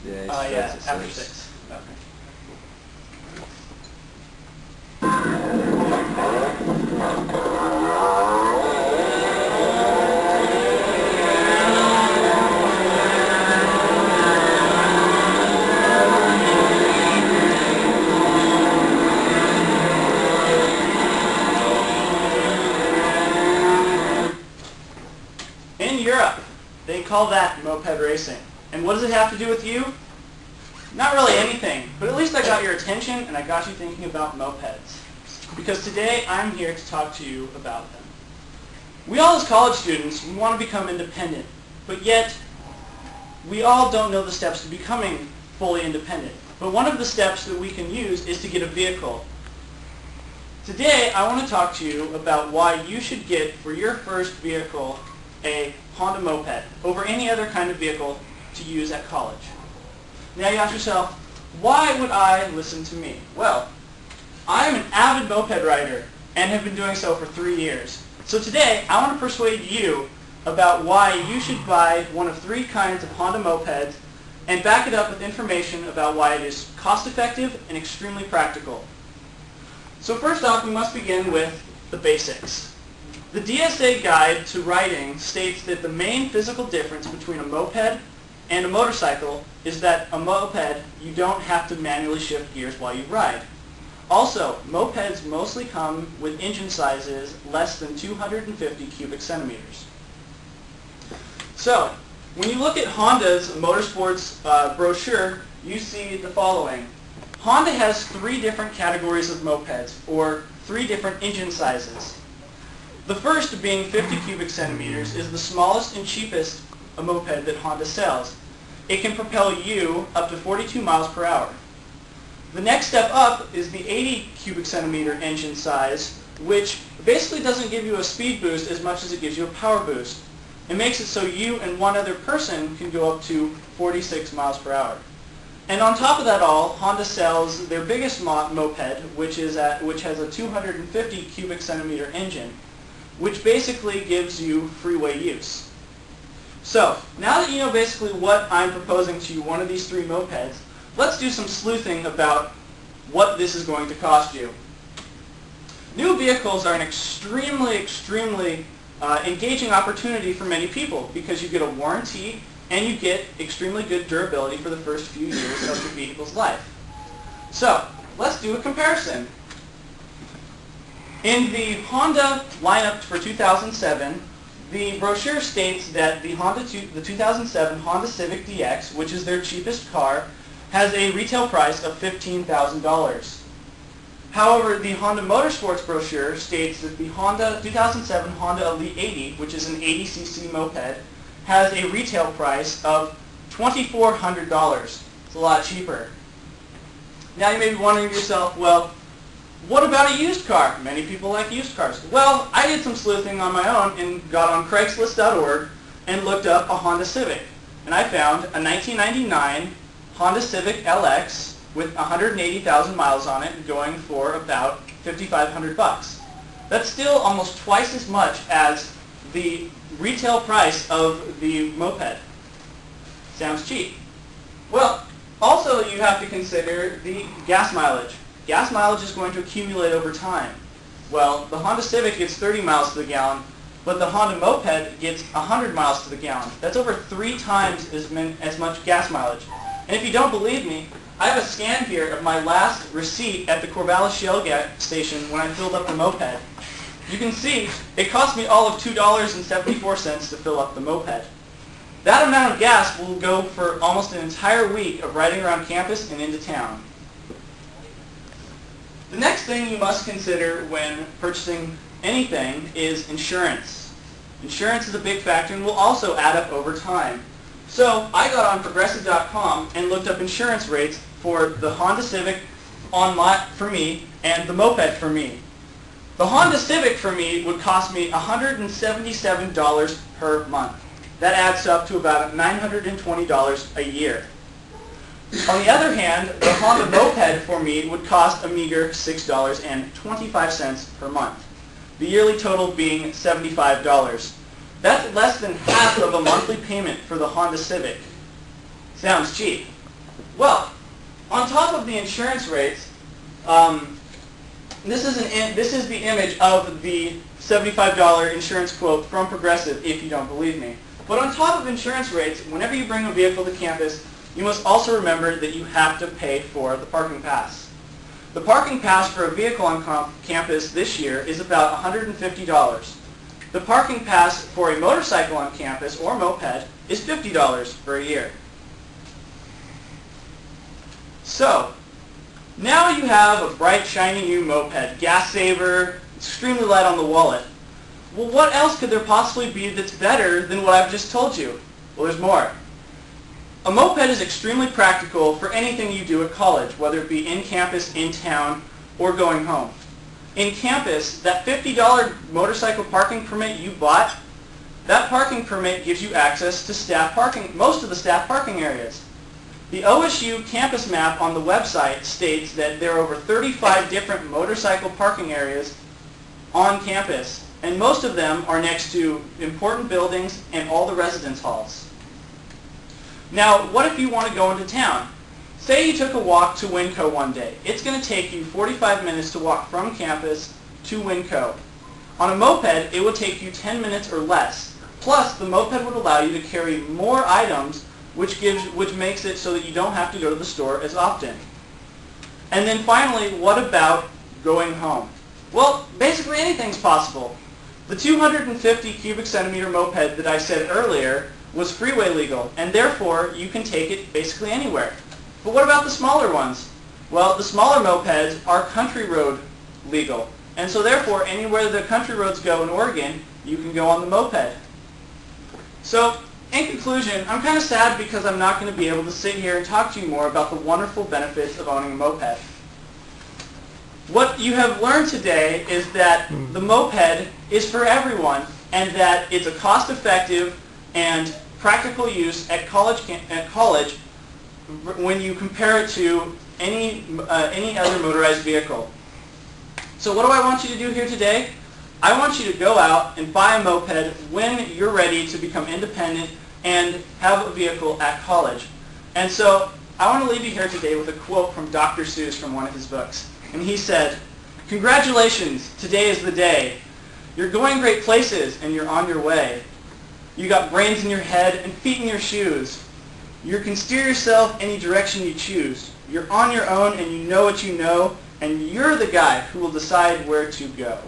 Yeah, Yeah, it's after 6. 6. Okay. In Europe, they call that moped racing. And what does it have to do with you? Not really anything, but at least I got your attention and I got you thinking about mopeds. Because today I'm here to talk to you about them. We all as college students, we want to become independent, but yet we all don't know the steps to becoming fully independent. But one of the steps that we can use is to get a vehicle. Today I want to talk to you about why you should get for your first vehicle a Honda moped over any other kind of vehicle to use at college. Now you ask yourself, why would I listen to me? Well, I'm an avid moped rider and have been doing so for 3 years. So today I want to persuade you about why you should buy one of 3 kinds of Honda mopeds and back it up with information about why it is cost-effective and extremely practical. So first off, we must begin with the basics. The DSA Guide to Riding states that the main physical difference between a moped and a motorcycle is that a moped, you don't have to manually shift gears while you ride. Also, mopeds mostly come with engine sizes less than 250 cubic centimeters. So, when you look at Honda's motorsports brochure, you see the following. Honda has 3 different categories of mopeds, or 3 different engine sizes. The first, being 50 cubic centimeters, is the smallest and cheapest moped that Honda sells. It can propel you up to 42 miles per hour. The next step up is the 80 cubic centimeter engine size, which basically doesn't give you a speed boost as much as it gives you a power boost. It makes it so you and one other person can go up to 46 miles per hour. And on top of that all, Honda sells their biggest moped, which has a 250 cubic centimeter engine, which basically gives you freeway use. So, now that you know basically what I'm proposing to you, one of these 3 mopeds, let's do some sleuthing about what this is going to cost you. New vehicles are an extremely engaging opportunity for many people because you get a warranty and you get extremely good durability for the first few years of the vehicle's life. So, let's do a comparison. In the Honda lineup for 2007, the brochure states that the 2007 Honda Civic DX, which is their cheapest car, has a retail price of $15,000. However, the Honda Motorsports brochure states that the 2007 Honda Elite 80, which is an 80cc moped, has a retail price of $2,400. It's a lot cheaper. Now you may be wondering to yourself, well, what about a used car? Many people like used cars. Well, I did some sleuthing on my own and got on Craigslist.org and looked up a Honda Civic. And I found a 1999 Honda Civic LX with 180,000 miles on it going for about $5,500. That's still almost twice as much as the retail price of the moped. Sounds cheap. Well, also you have to consider the gas mileage. Gas mileage is going to accumulate over time. Well, the Honda Civic gets 30 miles to the gallon, but the Honda Moped gets 100 miles to the gallon. That's over 3 times as much gas mileage. And if you don't believe me, I have a scan here of my last receipt at the Corvallis Shell gas station when I filled up the moped. You can see it cost me all of $2.74 to fill up the moped. That amount of gas will go for almost an entire week of riding around campus and into town. The next thing you must consider when purchasing anything is insurance. Insurance is a big factor and will also add up over time. So I got on Progressive.com and looked up insurance rates for the Honda Civic online for me and the moped for me. The Honda Civic for me would cost me $177 per month. That adds up to about $920 a year. On the other hand, the Honda Moped for me would cost a meager $6.25 per month, the yearly total being $75. That's less than half of a monthly payment for the Honda Civic. Sounds cheap. Well, on top of the insurance rates, this is the image of the $75 insurance quote from Progressive, if you don't believe me. But on top of insurance rates, whenever you bring a vehicle to campus, you must also remember that you have to pay for the parking pass. The parking pass for a vehicle on campus this year is about $150. The parking pass for a motorcycle on campus, or moped, is $50 for a year. So, now you have a bright, shiny new moped, gas saver, extremely light on the wallet. Well, what else could there possibly be that's better than what I've just told you? Well, there's more. A moped is extremely practical for anything you do at college, whether it be in campus, in town, or going home. In campus, that $50 motorcycle parking permit you bought, that parking permit gives you access to staff parking, most of the staff parking areas. The OSU campus map on the website states that there are over 35 different motorcycle parking areas on campus, and most of them are next to important buildings and all the residence halls. Now, what if you want to go into town? Say you took a walk to Winco one day. It's going to take you 45 minutes to walk from campus to Winco. On a moped, it would take you 10 minutes or less. Plus, the moped would allow you to carry more items, which makes it so that you don't have to go to the store as often. And then finally, what about going home? Well, basically anything's possible. The 250 cubic centimeter moped that I said earlier was freeway legal, and therefore you can take it basically anywhere. But what about the smaller ones? Well, the smaller mopeds are country road legal, and so therefore anywhere the country roads go in Oregon, you can go on the moped. So, in conclusion, I'm kind of sad because I'm not going to be able to sit here and talk to you more about the wonderful benefits of owning a moped. What you have learned today is that the moped is for everyone, and that it's a cost-effective and practical use at college when you compare it to any other motorized vehicle. So what do I want you to do here today? I want you to go out and buy a moped when you're ready to become independent and have a vehicle at college. And so I want to leave you here today with a quote from Dr. Seuss from one of his books. And he said, "Congratulations, today is the day. You're going great places and you're on your way. You got brains in your head and feet in your shoes. You can steer yourself any direction you choose. You're on your own and you know what you know, and you're the guy who will decide where to go."